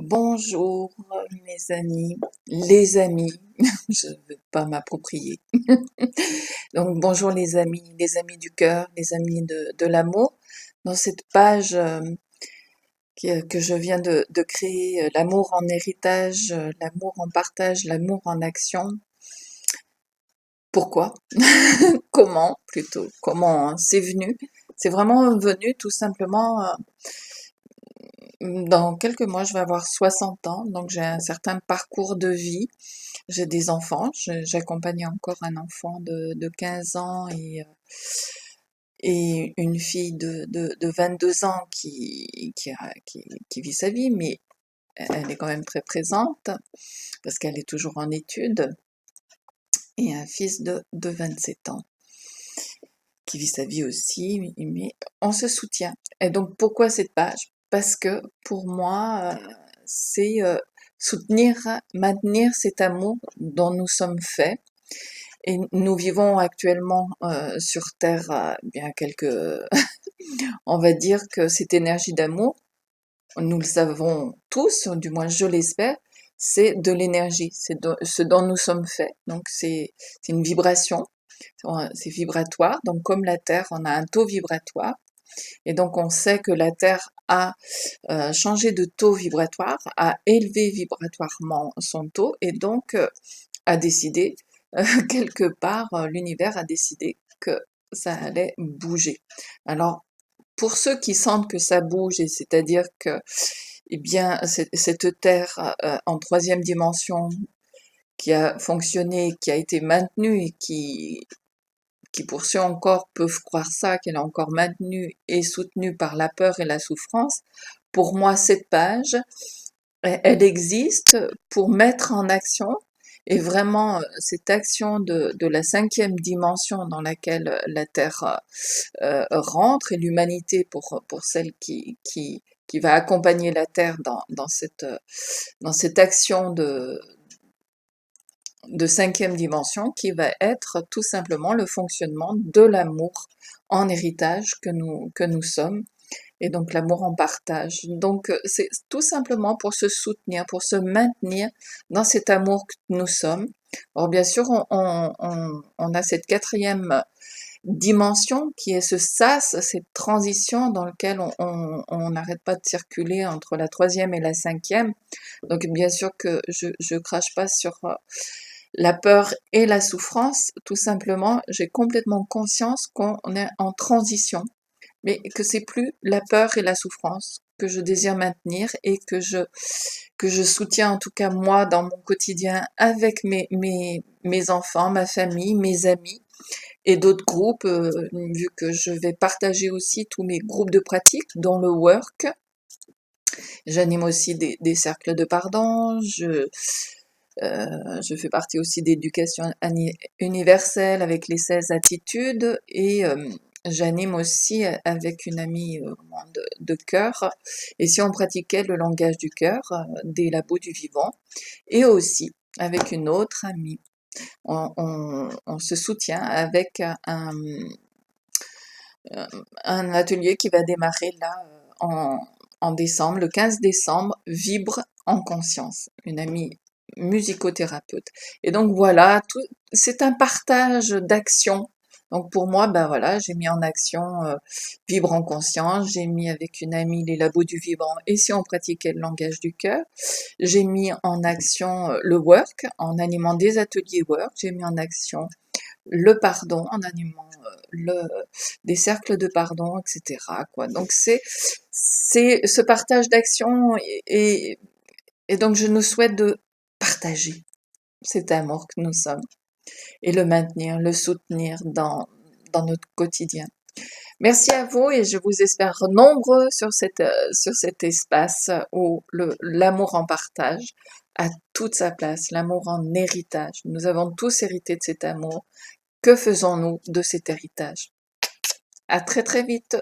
Bonjour mes amis, les amis, je ne veux pas m'approprier. Donc bonjour les amis du cœur, les amis de l'amour. Dans cette page que je viens de créer, l'amour en héritage, l'amour en partage, l'amour en action. Pourquoi? Comment plutôt? Comment c'est venu? C'est vraiment venu tout simplement. Dans quelques mois, je vais avoir 60 ans, donc j'ai un certain parcours de vie. J'ai des enfants, j'accompagne encore un enfant de 15 ans et une fille de 22 ans qui vit sa vie, mais elle est quand même très présente parce qu'elle est toujours en études, et un fils de 27 ans qui vit sa vie aussi, mais on se soutient. Et donc pourquoi cette page? Parce que pour moi, c'est soutenir, maintenir cet amour dont nous sommes faits. Et nous vivons actuellement sur Terre bien quelques... On va dire que cette énergie d'amour, nous le savons tous, du moins je l'espère, c'est de l'énergie, ce dont nous sommes faits. Donc c'est une vibration, c'est vibratoire. Donc comme la Terre, on a un taux vibratoire. Et donc on sait que la Terre a changé de taux vibratoire, a élevé vibratoirement son taux, et donc a décidé, quelque part, l'univers a décidé que ça allait bouger. Alors, pour ceux qui sentent que ça bouge, et c'est-à-dire que, eh bien, cette Terre en troisième dimension qui a fonctionné, qui a été maintenue et qui pour ceux encore peuvent croire ça, qu'elle est encore maintenue et soutenue par la peur et la souffrance, pour moi, cette page, elle existe pour mettre en action, et vraiment cette action de la cinquième dimension dans laquelle la Terre rentre, et l'humanité pour celle qui va accompagner la Terre dans cette action de cinquième dimension, qui va être tout simplement le fonctionnement de l'amour en héritage que nous sommes, et donc l'amour en partage. Donc c'est tout simplement pour se soutenir, pour se maintenir dans cet amour que nous sommes. Alors bien sûr, on a cette quatrième dimension qui est ce sas, cette transition dans laquelle on n'arrête pas de circuler entre la troisième et la cinquième. Donc bien sûr que je crache pas sur la peur et la souffrance, tout simplement, j'ai complètement conscience qu'on est en transition, mais que c'est plus la peur et la souffrance que je désire maintenir, et que je soutiens, en tout cas moi, dans mon quotidien, avec mes enfants, ma famille, mes amis et d'autres groupes, vu que je vais partager aussi tous mes groupes de pratique, dont le work. J'anime aussi des cercles de pardon, je fais partie aussi d'éducation universelle avec les 16 attitudes, et j'anime aussi avec une amie de cœur, et si on pratiquait le langage du cœur, des labos du vivant, et aussi avec une autre amie. On se soutient avec un atelier qui va démarrer là en décembre, le 15 décembre, Vibre en conscience, une amie musicothérapeute. Et donc voilà, c'est un partage d'actions. Donc pour moi, ben voilà, j'ai mis en action Vibre en conscience, j'ai mis avec une amie les labos du vivant, et si on pratiquait le langage du cœur, j'ai mis en action le work en animant des ateliers work, j'ai mis en action le pardon en animant des cercles de pardon, etc., quoi. Donc c'est ce partage d'action, et donc je nous souhaite de partager cet amour que nous sommes, et le maintenir, le soutenir dans notre quotidien. Merci à vous, et je vous espère nombreux sur cet espace où l'amour en partage a toute sa place, l'amour en héritage. Nous avons tous hérité de cet amour. Que faisons-nous de cet héritage? À très très vite!